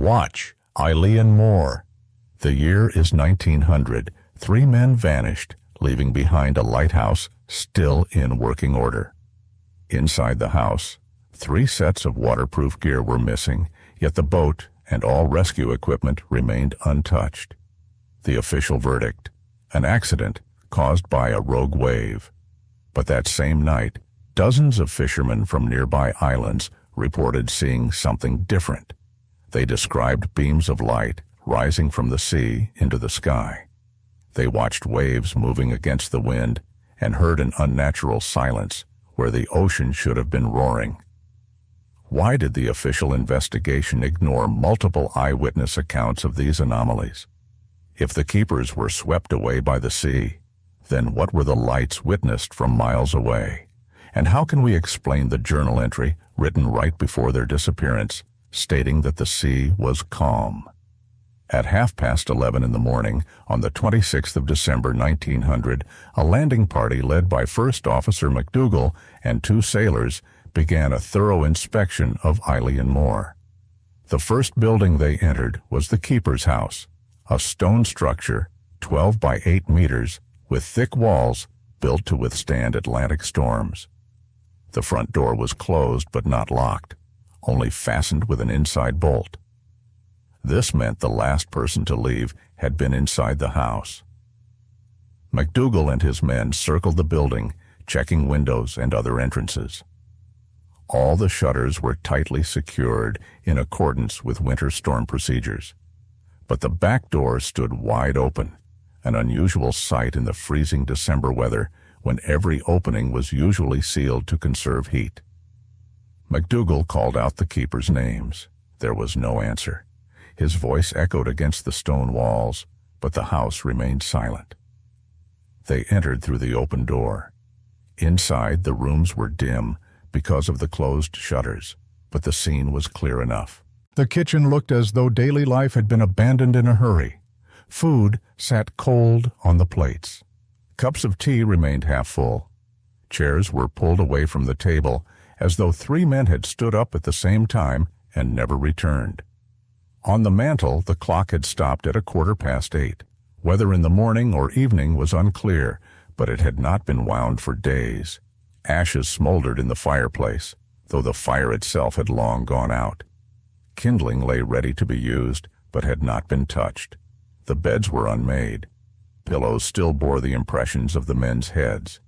Watch, Eileen Moore. The year is 1900. 3 men vanished, leaving behind a lighthouse still in working order. Inside the house, 3 sets of waterproof gear were missing, yet the boat and all rescue equipment remained untouched. The official verdict: an accident caused by a rogue wave. But that same night, dozens of fishermen from nearby islands reported seeing something different. They described beams of light rising from the sea into the sky. They watched waves moving against the wind and heard an unnatural silence where the ocean should have been roaring. Why did the official investigation ignore multiple eyewitness accounts of these anomalies? If the keepers were swept away by the sea, then what were the lights witnessed from miles away? And how can we explain the journal entry written right before their disappearance, stating that the sea was calm? At 11:30 in the morning, on the 26th of December 1900, a landing party led by First Officer McDougall and 2 sailors began a thorough inspection of Eileen Moore. The first building they entered was the keeper's house, a stone structure 12 by 8 meters with thick walls built to withstand Atlantic storms. The front door was closed but not locked, only fastened with an inside bolt. This meant the last person to leave had been inside the house. McDougall and his men circled the building, checking windows and other entrances. All the shutters were tightly secured in accordance with winter storm procedures. But the back door stood wide open, an unusual sight in the freezing December weather when every opening was usually sealed to conserve heat. McDougall called out the keepers' names. There was no answer. His voice echoed against the stone walls, but the house remained silent. They entered through the open door. Inside, the rooms were dim because of the closed shutters, but the scene was clear enough. The kitchen looked as though daily life had been abandoned in a hurry. Food sat cold on the plates. Cups of tea remained half full. Chairs were pulled away from the table as though 3 men had stood up at the same time and never returned. On the mantel, the clock had stopped at 8:15. Whether in the morning or evening was unclear, but it had not been wound for days. Ashes smoldered in the fireplace, though the fire itself had long gone out. Kindling lay ready to be used, but had not been touched. The beds were unmade. Pillows still bore the impressions of the men's heads.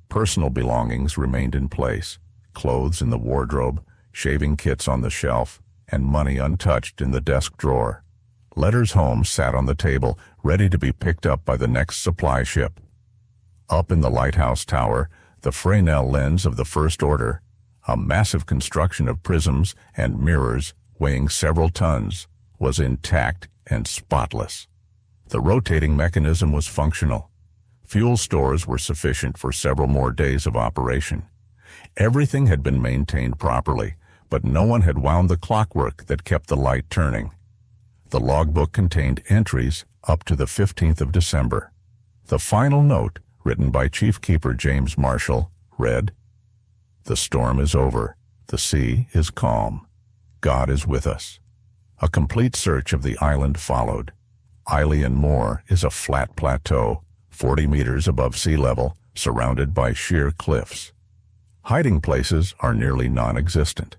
Personal belongings remained in place: clothes in the wardrobe, shaving kits on the shelf, and money untouched in the desk drawer. Letters home sat on the table, ready to be picked up by the next supply ship. Up in the lighthouse tower, the Fresnel lens of the First Order, a massive construction of prisms and mirrors weighing several tons, was intact and spotless. The rotating mechanism was functional. Fuel stores were sufficient for several more days of operation. Everything had been maintained properly, but no one had wound the clockwork that kept the light turning. The logbook contained entries up to the 15th of December. The final note, written by Chief Keeper James Marshall, read, "The storm is over. The sea is calm. God is with us." A complete search of the island followed. Eileen Moore is a flat plateau, 40 meters above sea level, surrounded by sheer cliffs. Hiding places are nearly non-existent.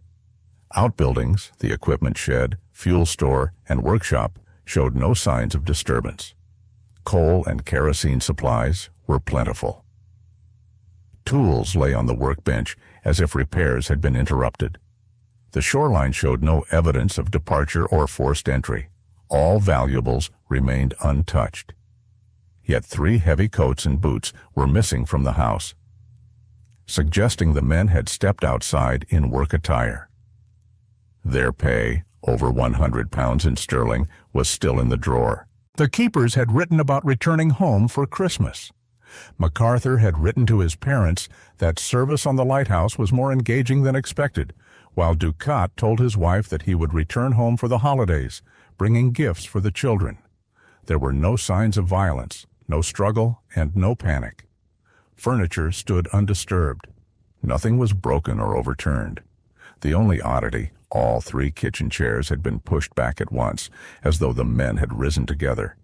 Outbuildings, the equipment shed, fuel store, and workshop showed no signs of disturbance. Coal and kerosene supplies were plentiful. Tools lay on the workbench as if repairs had been interrupted. The shoreline showed no evidence of departure or forced entry. All valuables remained untouched. Yet 3 heavy coats and boots were missing from the house, suggesting the men had stepped outside in work attire. Their pay, over 100 pounds in sterling, was still in the drawer. The keepers had written about returning home for Christmas. MacArthur had written to his parents that service on the lighthouse was more engaging than expected, while Ducat told his wife that he would return home for the holidays, bringing gifts for the children. There were no signs of violence, no struggle, and no panic. Furniture stood undisturbed. Nothing was broken or overturned. The only oddity, All 3 kitchen chairs had been pushed back at once, as though the men had risen together.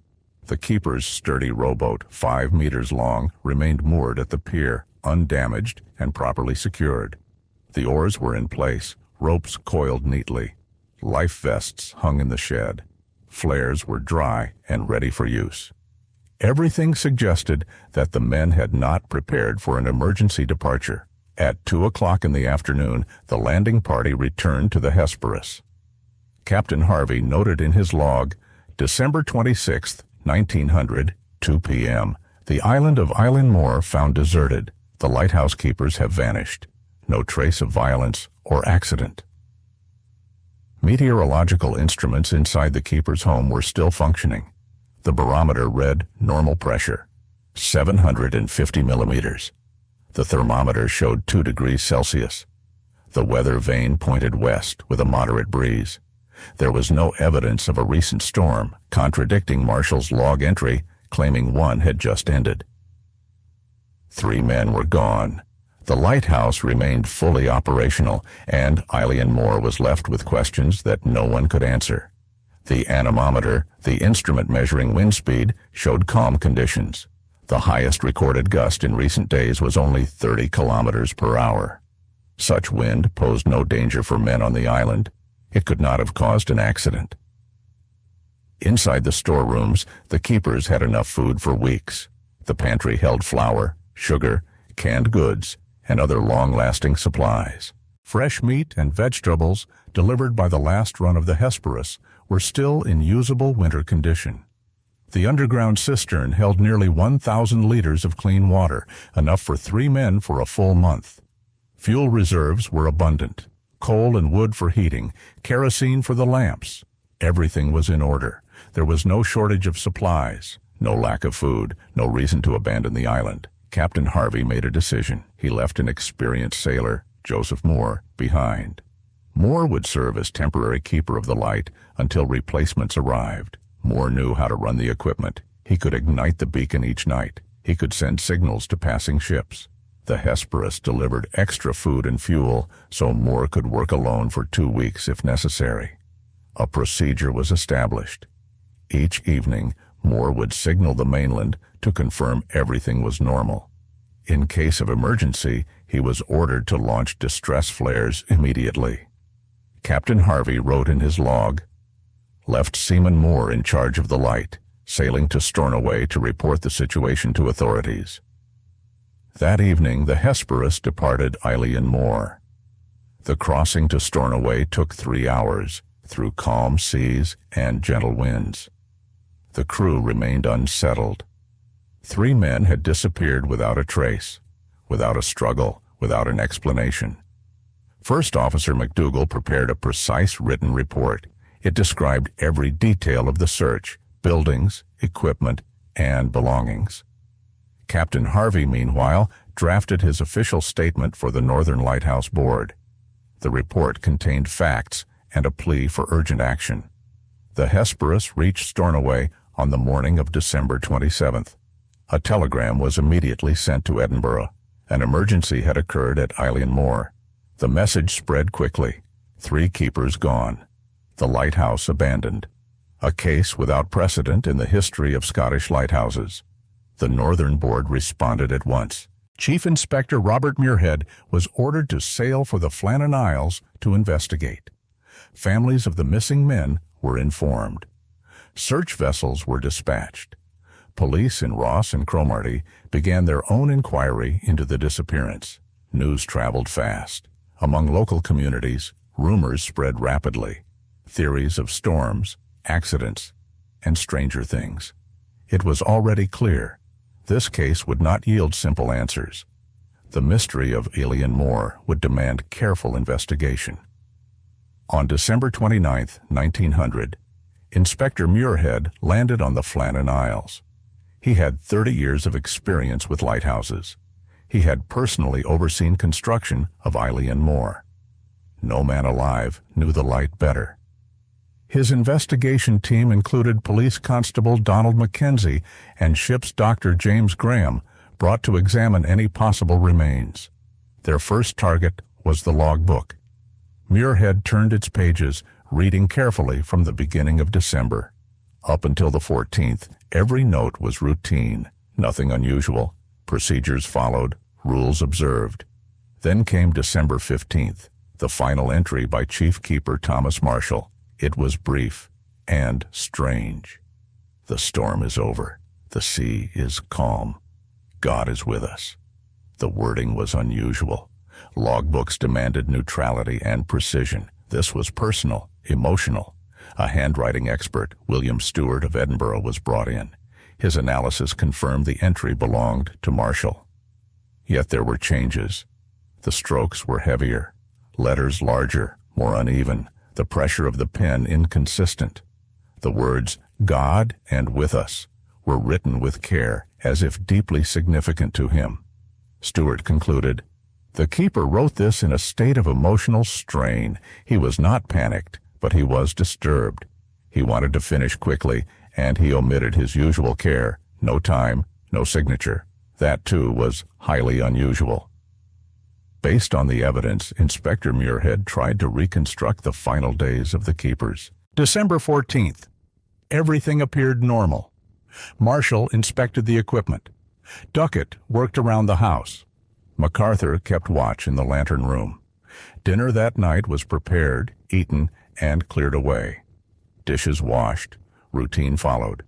The keeper's sturdy rowboat, 5 meters long, remained moored at the pier, undamaged and properly secured. The oars were in place, ropes coiled neatly. Life vests hung in the shed. Flares were dry and ready for use. Everything suggested that the men had not prepared for an emergency departure. At 2 o'clock in the afternoon, the landing party returned to the Hesperus. Captain Harvey noted in his log, December 26, 1900, 2 p.m., the island of Eylenmore found deserted. The lighthouse keepers have vanished. No trace of violence or accident. Meteorological instruments inside the keeper's home were still functioning. The barometer read normal pressure, 750 millimeters. The thermometer showed 2 degrees Celsius. The weather vane pointed west with a moderate breeze. There was no evidence of a recent storm, contradicting Marshall's log entry claiming one had just ended. 3 men were gone. The lighthouse remained fully operational, and Eylenmore was left with questions that no one could answer. The anemometer, the instrument measuring wind speed, showed calm conditions. The highest recorded gust in recent days was only 30 kilometers per hour. Such wind posed no danger for men on the island. It could not have caused an accident. Inside the storerooms, the keepers had enough food for weeks. The pantry held flour, sugar, canned goods, and other long-lasting supplies. Fresh meat and vegetables, delivered by the last run of the Hesperus, were still in usable winter condition. The underground cistern held nearly 1,000 liters of clean water, enough for 3 men for a full month. Fuel reserves were abundant. Coal and wood for heating, kerosene for the lamps. Everything was in order. There was no shortage of supplies, no lack of food, no reason to abandon the island. Captain Harvey made a decision. He left an experienced sailor, Joseph Moore, behind. Moore would serve as temporary keeper of the light until replacements arrived. Moore knew how to run the equipment. He could ignite the beacon each night. He could send signals to passing ships. The Hesperus delivered extra food and fuel, so Moore could work alone for 2 weeks if necessary. A procedure was established. Each evening, Moore would signal the mainland to confirm everything was normal. In case of emergency, he was ordered to launch distress flares immediately. Captain Harvey wrote in his log, left Seaman Moore in charge of the light, sailing to Stornoway to report the situation to authorities. That evening, the Hesperus departed Eylenmore. The crossing to Stornoway took 3 hours, through calm seas and gentle winds. The crew remained unsettled. 3 men had disappeared without a trace, without a struggle, without an explanation. First Officer McDougall prepared a precise written report. It described every detail of the search, buildings, equipment, and belongings. Captain Harvey, meanwhile, drafted his official statement for the Northern Lighthouse Board. The report contained facts and a plea for urgent action. The Hesperus reached Stornoway on the morning of December 27th. A telegram was immediately sent to Edinburgh. An emergency had occurred at Eylenmore. The message spread quickly. 3 keepers gone. The lighthouse abandoned. A case without precedent in the history of Scottish lighthouses. The Northern Board responded at once. Chief Inspector Robert Muirhead was ordered to sail for the Flannan Isles to investigate. Families of the missing men were informed. Search vessels were dispatched. Police in Ross and Cromarty began their own inquiry into the disappearance. News traveled fast. Among local communities, rumors spread rapidly. Theories of storms, accidents, and stranger things. It was already clear. This case would not yield simple answers. The mystery of Eylenmore would demand careful investigation. On December 29, 1900, Inspector Muirhead landed on the Flannan Isles. He had 30 years of experience with lighthouses. He had personally overseen construction of Eylenmore. No man alive knew the light better. His investigation team included Police Constable Donald Mackenzie and ship's Dr. James Graham, brought to examine any possible remains. Their first target was the logbook. Muirhead turned its pages, reading carefully from the beginning of December. Up until the 14th, every note was routine, nothing unusual. Procedures followed, rules observed. Then came December 15th, the final entry by Chief Keeper Thomas Marshall. It was brief and strange. The storm is over. The sea is calm. God is with us. The wording was unusual. Logbooks demanded neutrality and precision. This was personal, emotional. A handwriting expert, William Stewart of Edinburgh, was brought in. His analysis confirmed the entry belonged to Marshall. Yet there were changes. The strokes were heavier, letters larger, more uneven, the pressure of the pen inconsistent. The words, God and with us, were written with care, as if deeply significant to him. Stewart concluded, the keeper wrote this in a state of emotional strain. He was not panicked, but he was disturbed. He wanted to finish quickly, and he omitted his usual care. No time, no signature. That, too, was highly unusual. Based on the evidence, Inspector Muirhead tried to reconstruct the final days of the keepers. December 14th. Everything appeared normal. Marshall inspected the equipment. Duckett worked around the house. MacArthur kept watch in the lantern room. Dinner that night was prepared, eaten, and cleared away. Dishes washed. Routine followed.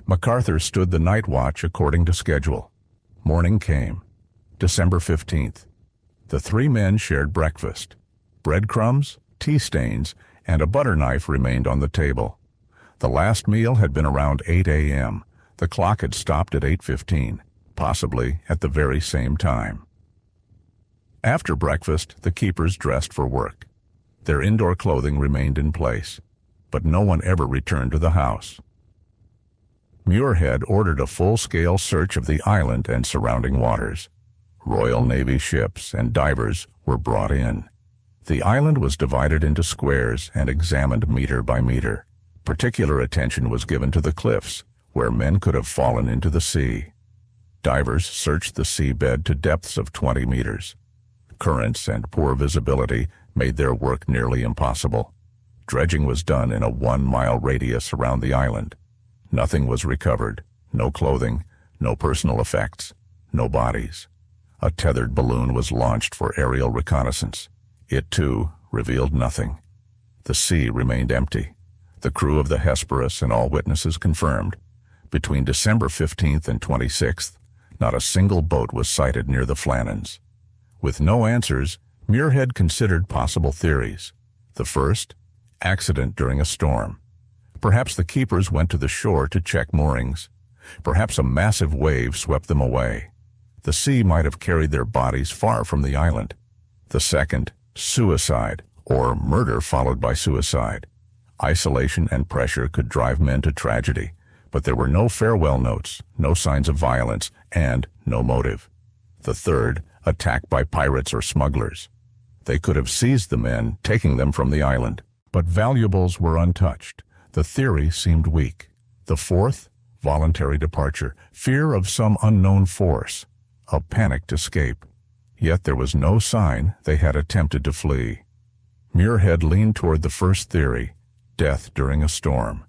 MacArthur stood the night watch according to schedule. Morning came. December 15th. The three men shared breakfast. Breadcrumbs, tea stains, and a butter knife remained on the table. The last meal had been around 8 a.m. The clock had stopped at 8:15, possibly at the very same time. After breakfast, the keepers dressed for work. Their indoor clothing remained in place, but no one ever returned to the house. Muirhead ordered a full-scale search of the island and surrounding waters. Royal Navy ships and divers were brought in. The island was divided into squares and examined meter by meter. Particular attention was given to the cliffs, where men could have fallen into the sea. Divers searched the seabed to depths of 20 meters. Currents and poor visibility made their work nearly impossible. Dredging was done in a 1-mile radius around the island. Nothing was recovered. No clothing, no personal effects, no bodies. A tethered balloon was launched for aerial reconnaissance. It, too, revealed nothing. The sea remained empty. The crew of the Hesperus and all witnesses confirmed. Between December 15th and 26th, not a single boat was sighted near the Flannans. With no answers, Muirhead considered possible theories. The first, accident during a storm. Perhaps the keepers went to the shore to check moorings. Perhaps a massive wave swept them away. The sea might have carried their bodies far from the island. The second, suicide, or murder followed by suicide. Isolation and pressure could drive men to tragedy, but there were no farewell notes, no signs of violence, and no motive. The third, attack by pirates or smugglers. They could have seized the men, taking them from the island, but valuables were untouched. The theory seemed weak. The fourth, voluntary departure, fear of some unknown force, a panicked escape. Yet there was no sign they had attempted to flee. Muirhead leaned toward the first theory, death during a storm.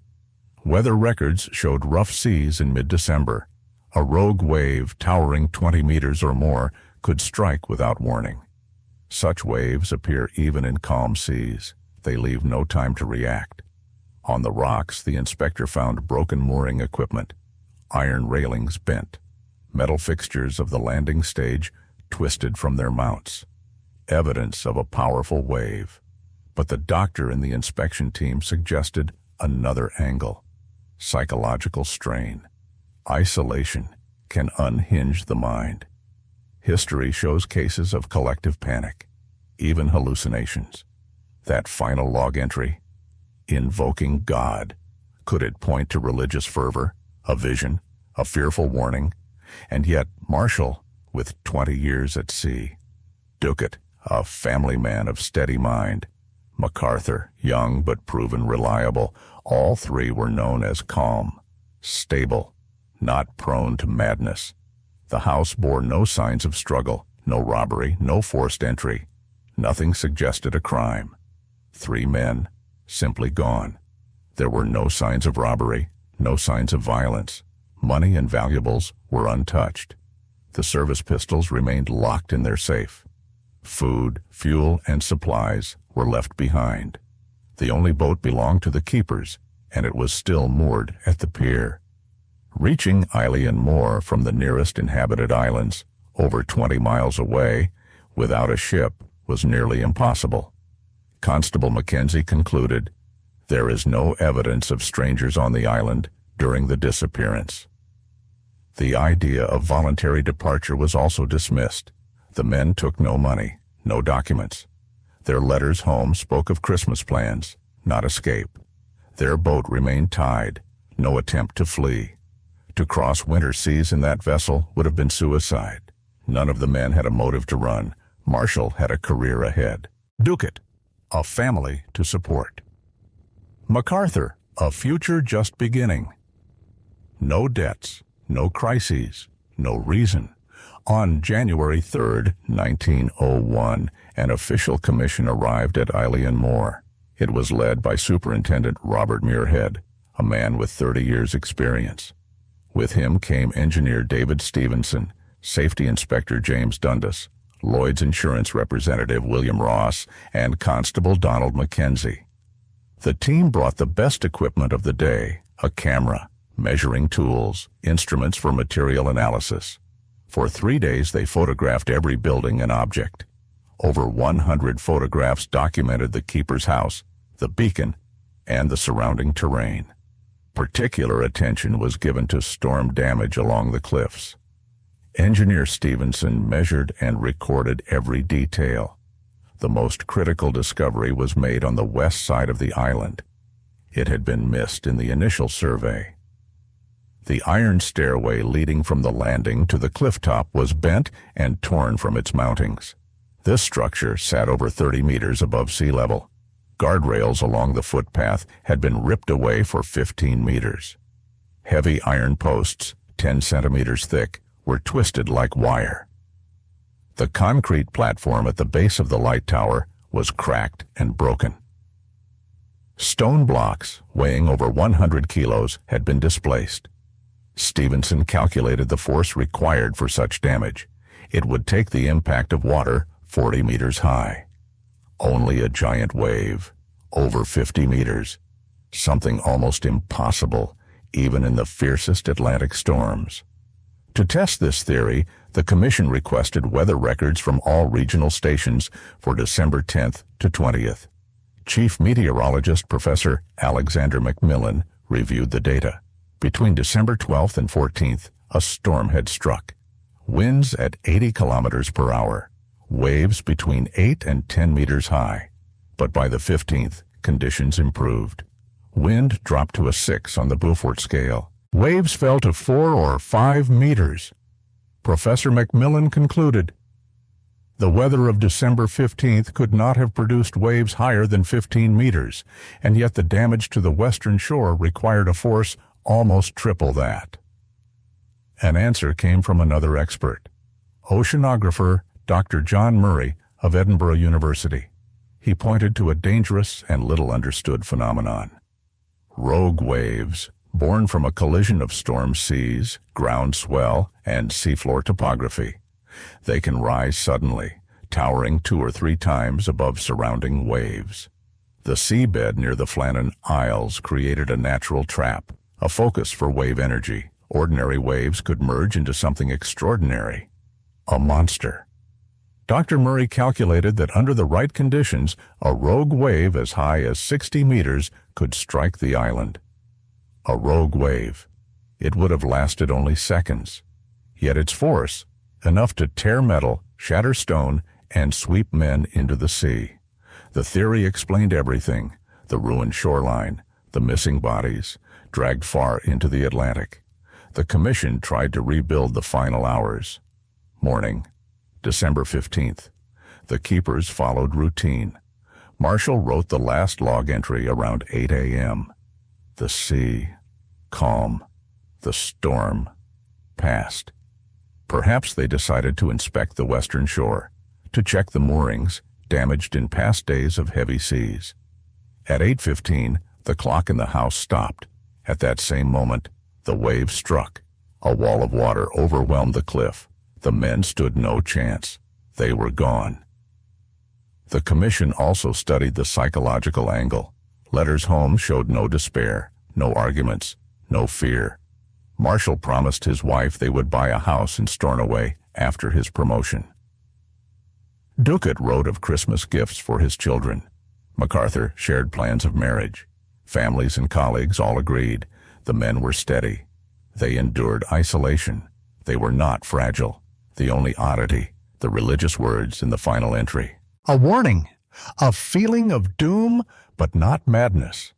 Weather records showed rough seas in mid-December. A rogue wave towering 20 meters or more could strike without warning. Such waves appear even in calm seas. They leave no time to react. On the rocks, the inspector found broken mooring equipment, iron railings bent, metal fixtures of the landing stage twisted from their mounts. Evidence of a powerful wave. But the doctor in the inspection team suggested another angle. Psychological strain. Isolation can unhinge the mind. History shows cases of collective panic, even hallucinations. That final log entry, invoking God. Could it point to religious fervor, a vision, a fearful warning? And yet Marshall, with 20 years at sea. Duckett, a family man of steady mind. MacArthur, young but proven reliable. All three were known as calm, stable, not prone to madness. The house bore no signs of struggle, no robbery, no forced entry. Nothing suggested a crime. 3 men, simply gone. There were no signs of robbery, no signs of violence. Money and valuables were untouched. The service pistols remained locked in their safe. Food, fuel, and supplies were left behind. The only boat belonged to the keepers, and it was still moored at the pier. Reaching Eyewitness from the nearest inhabited islands, over 20 miles away, without a ship was nearly impossible. Constable Mackenzie concluded, "There is no evidence of strangers on the island during the disappearance." The idea of voluntary departure was also dismissed. The men took no money, no documents. Their letters home spoke of Christmas plans, not escape. Their boat remained tied, no attempt to flee. To cross winter seas in that vessel would have been suicide. None of the men had a motive to run. Marshall had a career ahead. Ducat, a family to support. MacArthur, a future just beginning. No debts, no crises, no reason. On January 3, 1901, an official commission arrived at Eyewitness. It was led by Superintendent Robert Muirhead, a man with 30 years' experience. With him came engineer David Stevenson, safety inspector James Dundas, Lloyd's insurance representative William Ross, and Constable Donald Mackenzie. The team brought the best equipment of the day, a camera, measuring tools, instruments for material analysis. For 3 days they photographed every building and object. Over 100 photographs documented the keeper's house, the beacon, and the surrounding terrain. Particular attention was given to storm damage along the cliffs. Engineer Stevenson measured and recorded every detail. The most critical discovery was made on the west side of the island. It had been missed in the initial survey. The iron stairway leading from the landing to the cliff top was bent and torn from its mountings. This structure sat over 30 meters above sea level. Guardrails along the footpath had been ripped away for 15 meters. Heavy iron posts, 10 centimeters thick, were twisted like wire. The concrete platform at the base of the light tower was cracked and broken. Stone blocks, weighing over 100 kilos, had been displaced. Stevenson calculated the force required for such damage. It would take the impact of water 40 meters high. Only a giant wave, over 50 meters. Something almost impossible, even in the fiercest Atlantic storms. To test this theory, the commission requested weather records from all regional stations for December 10th to 20th. Chief meteorologist Professor Alexander Macmillan reviewed the data. Between December 12th and 14th, a storm had struck. Winds at 80 kilometers per hour. Waves between 8 and 10 meters high. But by the 15th, conditions improved. Wind dropped to a 6 on the Beaufort scale. Waves fell to 4 or 5 meters. Professor Macmillan concluded, the weather of December 15th could not have produced waves higher than 15 meters, and yet the damage to the western shore required a force almost triple that. An answer came from another expert, oceanographer Dr. John Murray of Edinburgh University. He pointed to a dangerous and little understood phenomenon. Rogue waves, born from a collision of storm seas, ground swell, and seafloor topography. They can rise suddenly, towering 2 or 3 times above surrounding waves. The seabed near the Flannan Isles created a natural trap, a focus for wave energy. Ordinary waves could merge into something extraordinary, a monster. Dr. Murray calculated that under the right conditions, a rogue wave as high as 60 meters could strike the island. A rogue wave. It would have lasted only seconds. Yet its force, enough to tear metal, shatter stone, and sweep men into the sea. The theory explained everything: the ruined shoreline, the missing bodies, dragged far into the Atlantic. The commission tried to rebuild the final hours. Morning, December 15th. The keepers followed routine. Marshall wrote the last log entry around 8 a.m. The sea, calm. The storm, past. Perhaps they decided to inspect the western shore, to check the moorings, damaged in past days of heavy seas. At 8:15, the clock in the house stopped. At that same moment, the wave struck. A wall of water overwhelmed the cliff. The men stood no chance. They were gone. The commission also studied the psychological angle. Letters home showed no despair, no arguments, no fear. Marshall promised his wife they would buy a house in Stornoway after his promotion. Ducat wrote of Christmas gifts for his children. MacArthur shared plans of marriage. Families and colleagues all agreed. The men were steady. They endured isolation. They were not fragile. The only oddity, the religious words in the final entry. A warning, a feeling of doom, but not madness.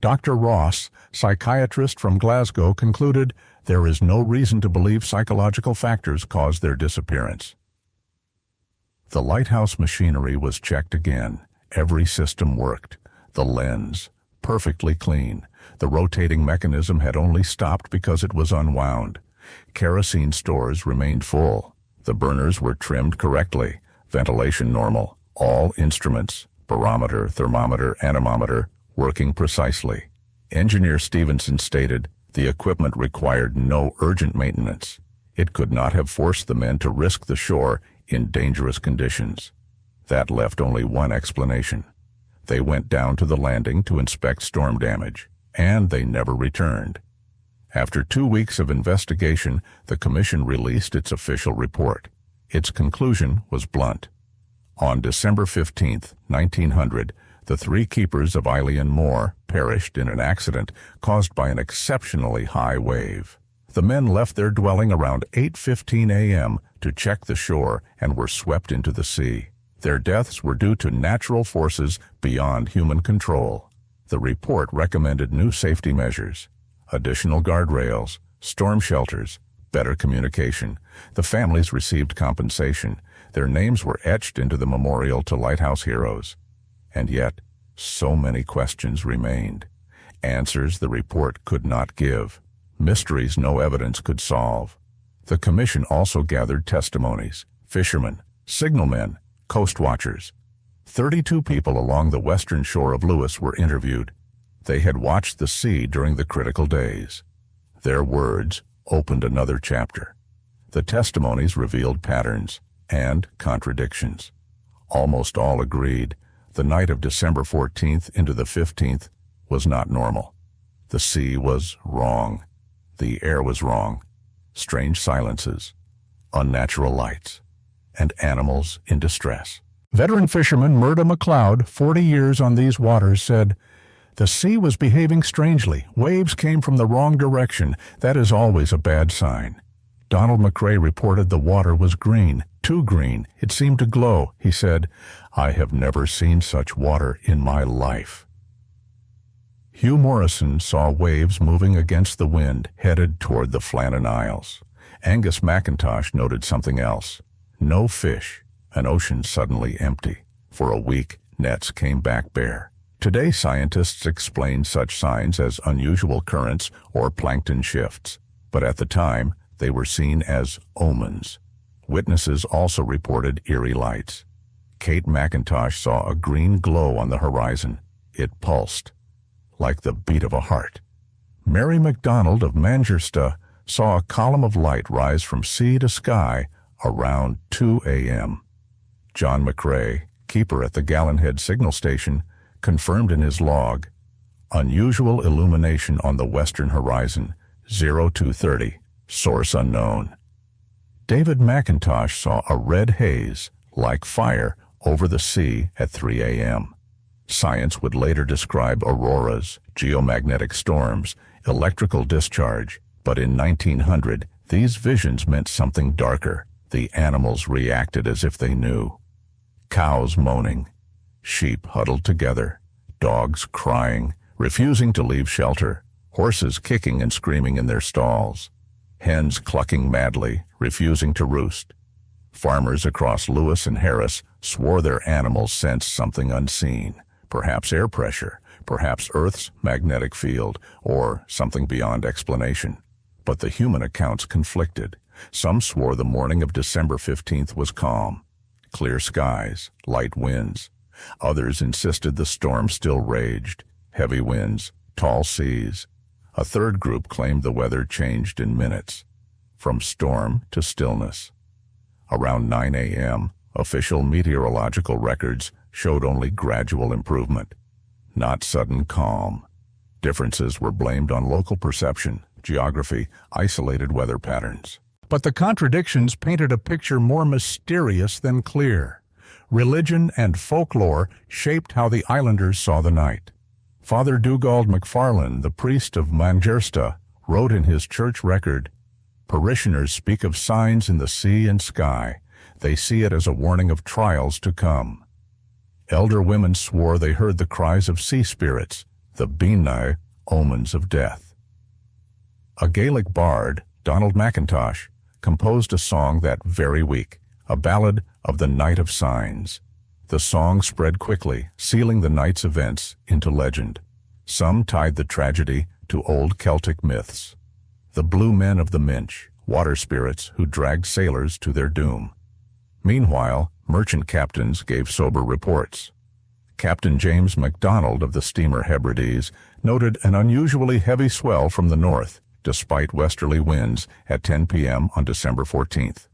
Dr. Ross, psychiatrist from Glasgow, concluded there is no reason to believe psychological factors caused their disappearance. The lighthouse machinery was checked again. Every system worked. The lens, perfectly clean. The rotating mechanism had only stopped because it was unwound. Kerosene stores remained full. The burners were trimmed correctly. Ventilation normal. All instruments, barometer, thermometer, anemometer, working precisely. Engineer Stevenson stated the equipment required no urgent maintenance. It could not have forced the men to risk the shore in dangerous conditions. That left only one explanation. They went down to the landing to inspect storm damage, and they never returned. After 2 weeks of investigation, the commission released its official report. Its conclusion was blunt. On December 15, 1900, the 3 keepers of Eilean Mor perished in an accident caused by an exceptionally high wave. The men left their dwelling around 8:15 a.m. to check the shore and were swept into the sea. Their deaths were due to natural forces beyond human control. The report recommended new safety measures, additional guardrails, storm shelters, better communication. The families received compensation. Their names were etched into the memorial to lighthouse heroes. And yet, so many questions remained. Answers the report could not give. Mysteries no evidence could solve. The commission also gathered testimonies. Fishermen, signalmen, coast watchers. 32 people along the western shore of Lewis were interviewed. They had watched the sea during the critical days. Their words opened another chapter. The testimonies revealed patterns and contradictions. Almost all agreed the night of December 14th into the 15th was not normal. The sea was wrong. The air was wrong. Strange silences, unnatural lights, and animals in distress. Veteran fisherman Murda MacLeod, 40 years on these waters, said, "The sea was behaving strangely. Waves came from the wrong direction. That is always a bad sign." Donald McRae reported the water was green, too green. It seemed to glow. He said, "I have never seen such water in my life." Hugh Morrison saw waves moving against the wind, headed toward the Flannan Isles. Angus McIntosh noted something else. No fish, an ocean suddenly empty. For a week, nets came back bare. Today, scientists explain such signs as unusual currents or plankton shifts, but at the time, they were seen as omens. Witnesses also reported eerie lights. Kate McIntosh saw a green glow on the horizon. It pulsed, like the beat of a heart. Mary MacDonald of Manchester saw a column of light rise from sea to sky around 2 a.m. John McRae, keeper at the Gallenhead signal station, confirmed in his log, "Unusual illumination on the western horizon, 0230, source unknown." David McIntosh saw a red haze, like fire, over the sea at 3 a.m. Science would later describe auroras, geomagnetic storms, electrical discharge, but in 1900, these visions meant something darker. The animals reacted as if they knew. Cows moaning, sheep huddled together, dogs crying, refusing to leave shelter, horses kicking and screaming in their stalls, hens clucking madly, refusing to roost. Farmers across Lewis and Harris swore their animals sensed something unseen, perhaps air pressure, perhaps Earth's magnetic field, or something beyond explanation. But the human accounts conflicted. Some swore the morning of December 15th was calm. clear skies, light winds. Others insisted the storm still raged, heavy winds, tall seas. A third group claimed the weather changed in minutes, from storm to stillness. Around 9 a.m., official meteorological records showed only gradual improvement, not sudden calm. Differences were blamed on local perception, geography, isolated weather patterns. But the contradictions painted a picture more mysterious than clear. Religion and folklore shaped how the islanders saw the night. Father Dugald McFarlane, the priest of Manjersta, wrote in his church record, "Parishioners speak of signs in the sea and sky. They see it as a warning of trials to come." Elder women swore they heard the cries of sea spirits, the Guinea, omens of death. A Gaelic bard, Donald MacIntosh, composed a song that very week, a ballad of the Night of Signs. The song spread quickly, sealing the night's events into legend. Some tied the tragedy to old Celtic myths. The blue men of the Minch, water spirits who dragged sailors to their doom. Meanwhile, merchant captains gave sober reports. Captain James MacDonald of the steamer Hebrides noted an unusually heavy swell from the north, despite westerly winds, at 10 p.m. on December 14th.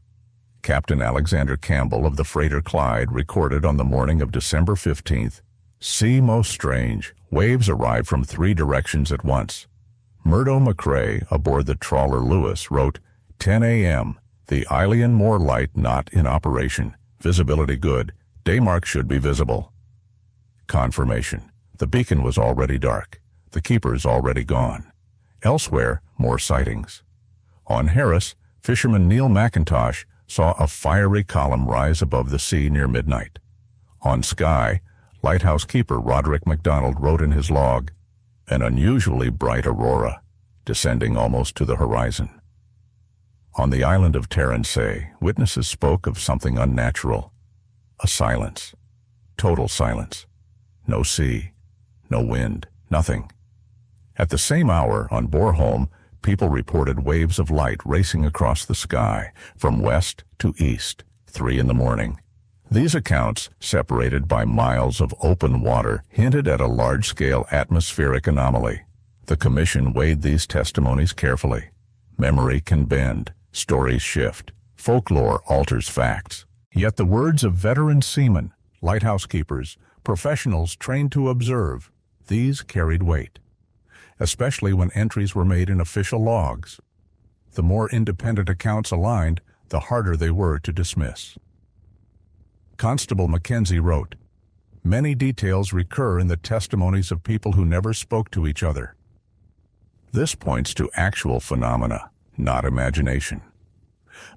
Captain Alexander Campbell of the freighter Clyde recorded on the morning of December 15th, "Sea most strange, waves arrive from 3 directions at once." Murdo McCrae, aboard the trawler Lewis, wrote, 10 a.m., the Eilean Moor light not in operation, visibility good, daymark should be visible. Confirmation. The beacon was already dark, the keepers already gone. Elsewhere, more sightings. On Harris, fisherman Neil McIntosh saw a fiery column rise above the sea near midnight. On Skye, lighthouse keeper Roderick MacDonald wrote in his log, "An unusually bright aurora, descending almost to the horizon." On the island of Terransay, witnesses spoke of something unnatural. A silence. Total silence. No sea, no wind, nothing. At the same hour, on Bornholm, people reported waves of light racing across the sky, from west to east, 3 in the morning. These accounts, separated by miles of open water, hinted at a large-scale atmospheric anomaly. The Commission weighed these testimonies carefully. Memory can bend, stories shift, folklore alters facts. Yet the words of veteran seamen, lighthouse keepers, professionals trained to observe, these carried weight, especially when entries were made in official logs. The more independent accounts aligned, the harder they were to dismiss. Constable Mackenzie wrote, "Many details recur in the testimonies of people who never spoke to each other. This points to actual phenomena, not imagination.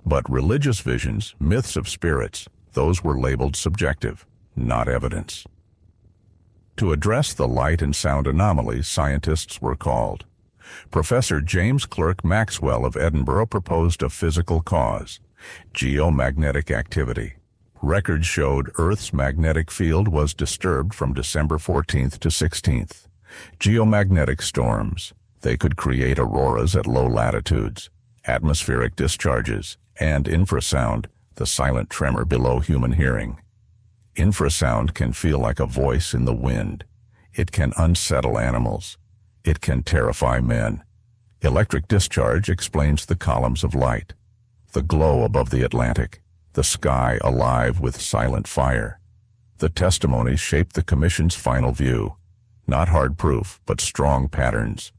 But religious visions, myths of spirits, those were labeled subjective, not evidence." To address the light and sound anomalies, scientists were called. Professor James Clerk Maxwell of Edinburgh proposed a physical cause: geomagnetic activity. Records showed Earth's magnetic field was disturbed from December 14th to 16th. Geomagnetic storms. They could create auroras at low latitudes, atmospheric discharges, and infrasound, the silent tremor below human hearing. Infrasound can feel like a voice in the wind. It can unsettle animals. It can terrify men. Electric discharge explains the columns of light, the glow above the Atlantic, the sky alive with silent fire. The testimonies shaped the Commission's final view. Not hard proof, but strong patterns.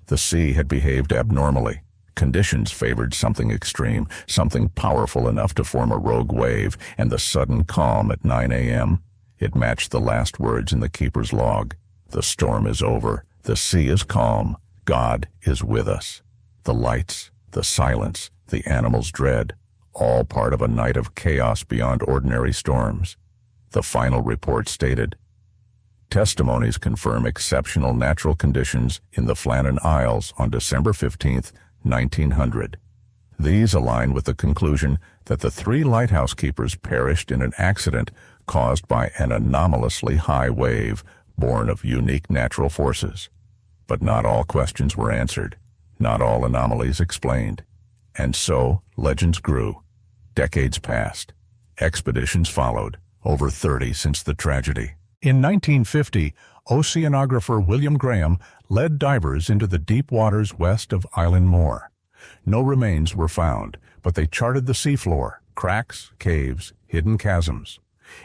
The sea had behaved abnormally. Conditions favored something extreme, something powerful enough to form a rogue wave, and the sudden calm at 9 a.m., it matched the last words in the keeper's log. The storm is over. The sea is calm. God is with us. The lights, the silence, the animals' dread, all part of a night of chaos beyond ordinary storms. The final report stated, "Testimonies confirm exceptional natural conditions in the Flannan Isles on December 15th, 1900. These align with the conclusion that the 3 lighthouse keepers perished in an accident caused by an anomalously high wave born of unique natural forces. But not all questions were answered, not all anomalies explained. And so legends grew. Decades passed, Expeditions followed, over 30 since the tragedy. In 1950, oceanographer William Graham led divers into the deep waters west of Island Moore. No remains were found, but they charted the seafloor, cracks, caves, hidden chasms.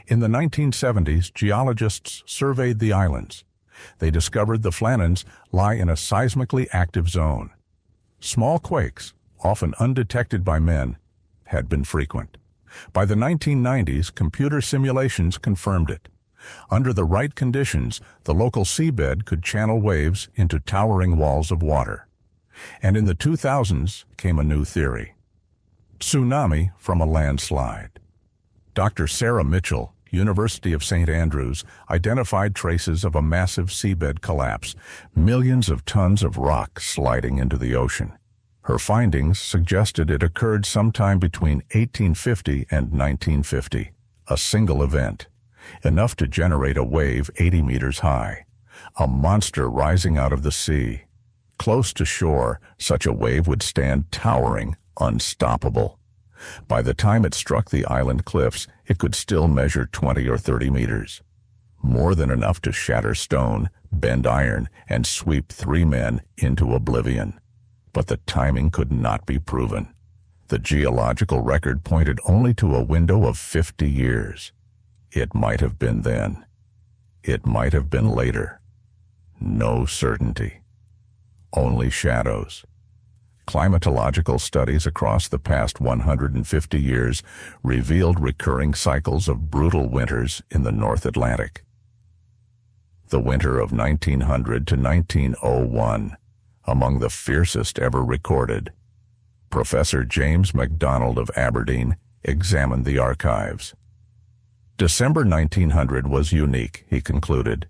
In the 1970s, geologists surveyed the islands. They discovered the Flannans lie in a seismically active zone. Small quakes, often undetected by men, had been frequent. By the 1990s, computer simulations confirmed it. Under the right conditions, the local seabed could channel waves into towering walls of water. And in the 2000s came a new theory: tsunami from a landslide. Dr. Sarah Mitchell, University of St. Andrews, identified traces of a massive seabed collapse, millions of tons of rock sliding into the ocean. Her findings suggested it occurred sometime between 1850 and 1950, a single event, enough to generate a wave 80 meters high, a monster rising out of the sea. Close to shore, such a wave would stand towering, unstoppable. By the time it struck the island cliffs, it could still measure 20 or 30 meters. More than enough to shatter stone, bend iron, and sweep 3 men into oblivion. But the timing could not be proven. The geological record pointed only to a window of 50 years. It might have been then. It might have been later. No certainty. Only shadows. Climatological studies across the past 150 years revealed recurring cycles of brutal winters in the North Atlantic. The winter of 1900 to 1901, among the fiercest ever recorded. Professor James MacDonald of Aberdeen examined the archives. December 1900 was unique, he concluded.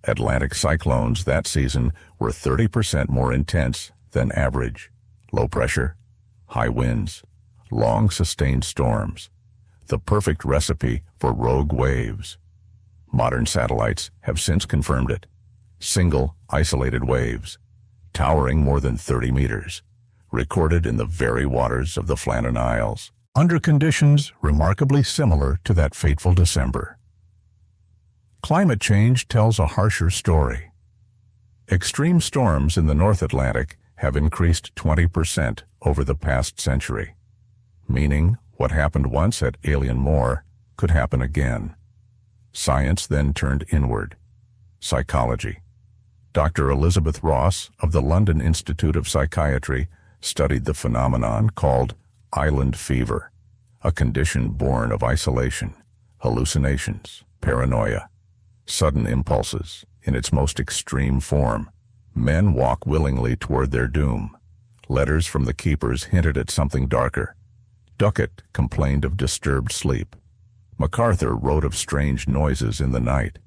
Atlantic cyclones that season were 30% more intense than average. Low pressure, high winds, long sustained storms. The perfect recipe for rogue waves. Modern satellites have since confirmed it. Single, isolated waves, towering more than 30 meters, recorded in the very waters of the Flannan Isles, under conditions remarkably similar to that fateful December. Climate change tells a harsher story. Extreme storms in the North Atlantic have increased 20% over the past century, meaning what happened once at Alien Moore could happen again. Science then turned inward. Psychology. Dr. Elizabeth Ross of the London Institute of Psychiatry studied the phenomenon called island fever, a condition born of isolation, hallucinations, paranoia, sudden impulses in its most extreme form. Men walk willingly toward their doom. Letters from the keepers hinted at something darker. Duckett complained of disturbed sleep. MacArthur wrote of strange noises in the night.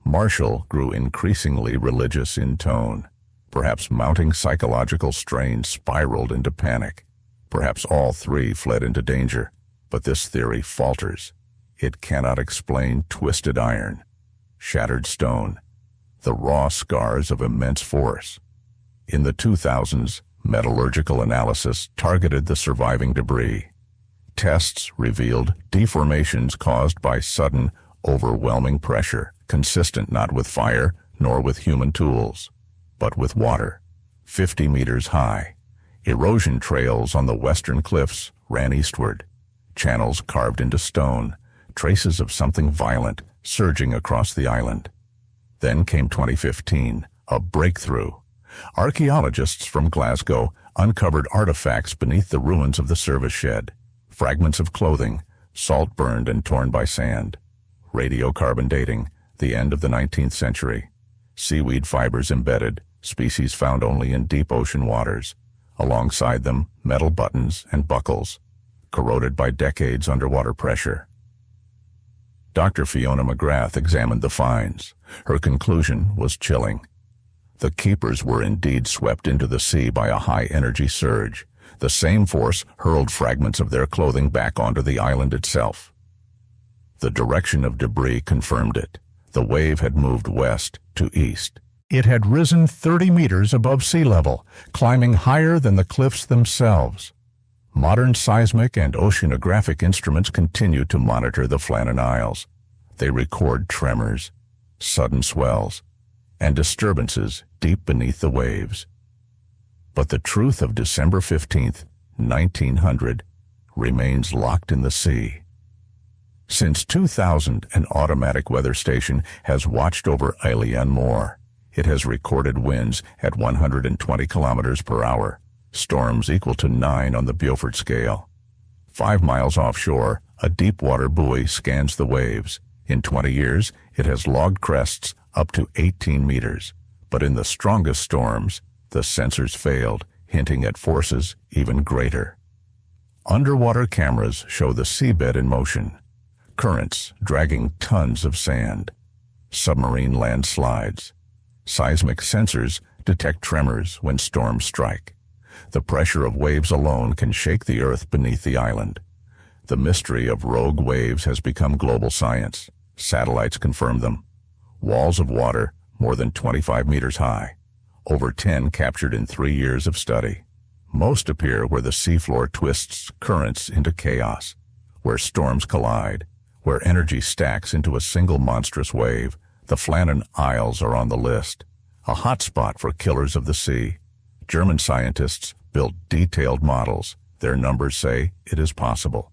Marshall grew increasingly religious in tone. Perhaps mounting psychological strain spiraled into panic. Perhaps all three fled into danger. But this theory falters. It cannot explain twisted iron, shattered stone, the raw scars of immense force. In the 2000s, metallurgical analysis targeted the surviving debris. Tests revealed deformations caused by sudden, overwhelming pressure, consistent not with fire nor with human tools, but with water, 50 meters high. Erosion trails on the western cliffs ran eastward, channels carved into stone, traces of something violent surging across the island. Then came 2015, a breakthrough. Archaeologists from Glasgow uncovered artifacts beneath the ruins of the service shed, fragments of clothing, salt-burned and torn by sand. Radiocarbon dating, the end of the 19th century. Seaweed fibers embedded, species found only in deep ocean waters. Alongside them, metal buttons and buckles, corroded by decades underwater pressure. Dr. Fiona McGrath examined the finds. Her conclusion was chilling. The keepers were indeed swept into the sea by a high-energy surge. The same force hurled fragments of their clothing back onto the island itself. The direction of debris confirmed it. The wave had moved west to east. It had risen 30 meters above sea level, climbing higher than the cliffs themselves. Modern seismic and oceanographic instruments continue to monitor the Flannan Isles. They record tremors, sudden swells, and disturbances deep beneath the waves. But the truth of December 15th, 1900, remains locked in the sea. Since 2000, an automatic weather station has watched over Eyewitness Moor. It has recorded winds at 120 kilometers per hour, storms equal to 9 on the Beaufort scale. 5 miles offshore, a deep-water buoy scans the waves. In 20 years, it has logged crests up to 18 meters. But in the strongest storms, the sensors failed, hinting at forces even greater. Underwater cameras show the seabed in motion, currents dragging tons of sand, submarine landslides. Seismic sensors detect tremors when storms strike. The pressure of waves alone can shake the earth beneath the island. The mystery of rogue waves has become global science. Satellites confirm them. Walls of water more than 25 meters high, over 10 captured in 3 years of study. Most appear where the seafloor twists currents into chaos, where storms collide, where energy stacks into a single monstrous wave. The Flannan Isles are on the list, a hotspot for killers of the sea. German scientists built detailed models. Their numbers say it is possible.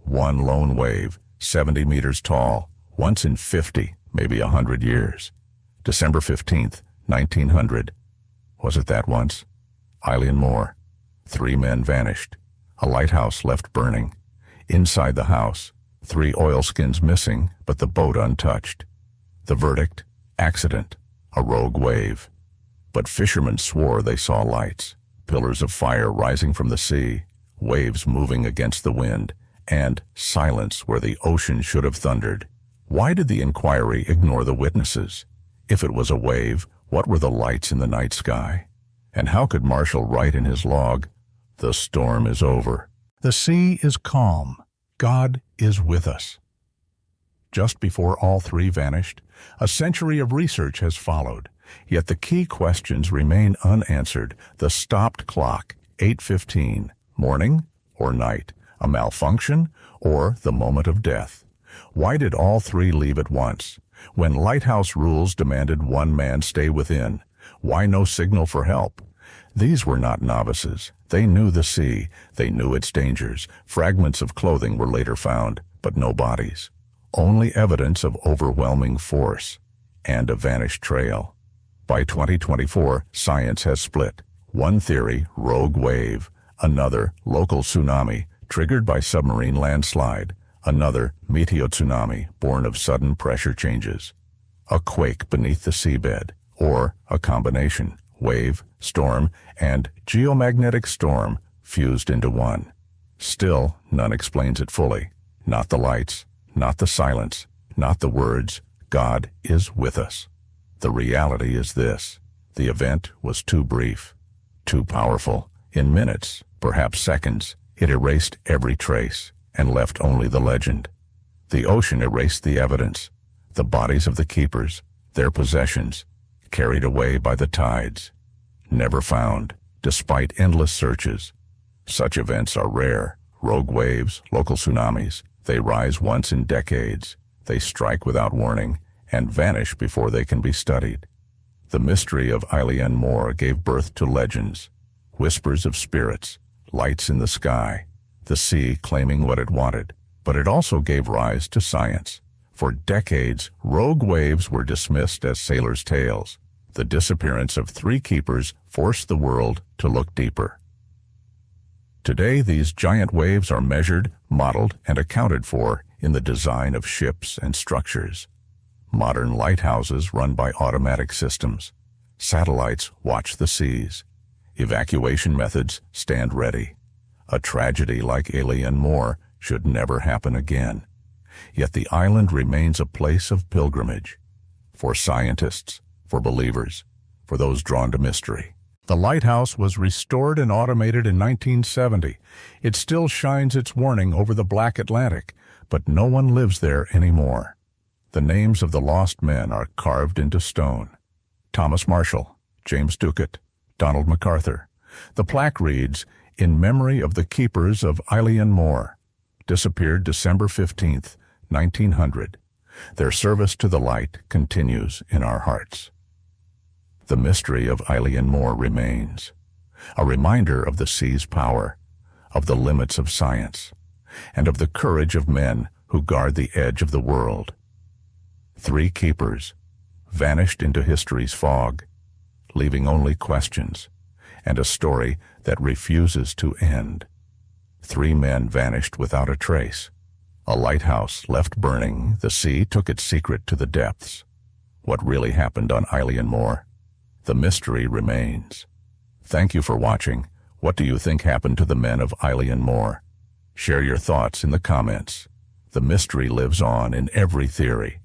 One lone wave, 70 meters tall, once in 50, maybe 100 years. December 15th, 1900. Was it that once? Eyewitness Moor. 3 men vanished. A lighthouse left burning. Inside the house, 3 oilskins missing, but the boat untouched. The verdict? Accident. A rogue wave. But fishermen swore they saw lights, pillars of fire rising from the sea, waves moving against the wind, and silence where the ocean should have thundered. Why did the inquiry ignore the witnesses? If it was a wave, what were the lights in the night sky? And how could Marshall write in his log, "The storm is over. The sea is calm. God is with us"? Just before all 3 vanished, a century of research has followed. Yet the key questions remain unanswered. The stopped clock, 8:15, morning or night, a malfunction or the moment of death? Why did all 3 leave at once? When lighthouse rules demanded 1 man stay within, why no signal for help? These were not novices. They knew the sea. They knew its dangers. Fragments of clothing were later found, but no bodies. Only evidence of overwhelming force and a vanished trail. By 2024, science has split. One theory, rogue wave. Another, local tsunami, triggered by submarine landslide. Another, meteotsunami, born of sudden pressure changes. A quake beneath the seabed. Or a combination, wave, storm, and geomagnetic storm fused into one. Still, none explains it fully. Not the lights, not the silence, not the words, "God is with us." The reality is this: the event was too brief, too powerful. In minutes, perhaps seconds, it erased every trace and left only the legend. The ocean erased the evidence, the bodies of the keepers, their possessions, carried away by the tides. Never found, despite endless searches. Such events are rare. Rogue waves, local tsunamis, they rise once in decades. They strike without warning and vanish before they can be studied. The mystery of Eyewitness Moor gave birth to legends, whispers of spirits, lights in the sky, the sea claiming what it wanted. But it also gave rise to science. For decades, rogue waves were dismissed as sailors' tales. The disappearance of 3 keepers forced the world to look deeper. Today, these giant waves are measured, modeled, and accounted for in the design of ships and structures. Modern lighthouses run by automatic systems. Satellites watch the seas. Evacuation methods stand ready. A tragedy like Eyewitness Moor should never happen again. Yet the island remains a place of pilgrimage. For scientists, for believers, for those drawn to mystery. The lighthouse was restored and automated in 1970. It still shines its warning over the Black Atlantic, but no one lives there anymore. The names of the lost men are carved into stone. Thomas Marshall, James Ducat, Donald MacArthur. The plaque reads, in memory of the keepers of Moor, disappeared December 15th, 1900. Their service to the light continues in our hearts. The mystery of Moor remains, a reminder of the sea's power, of the limits of science, and of the courage of men who guard the edge of the world. 3 keepers vanished into history's fog, leaving only questions and a story that refuses to end. 3 men vanished without a trace. A lighthouse left burning, the sea took its secret to the depths. What really happened on Moor? The mystery remains. Thank you for watching. What do you think happened to the men of Moor? Share your thoughts in the comments. The mystery lives on in every theory.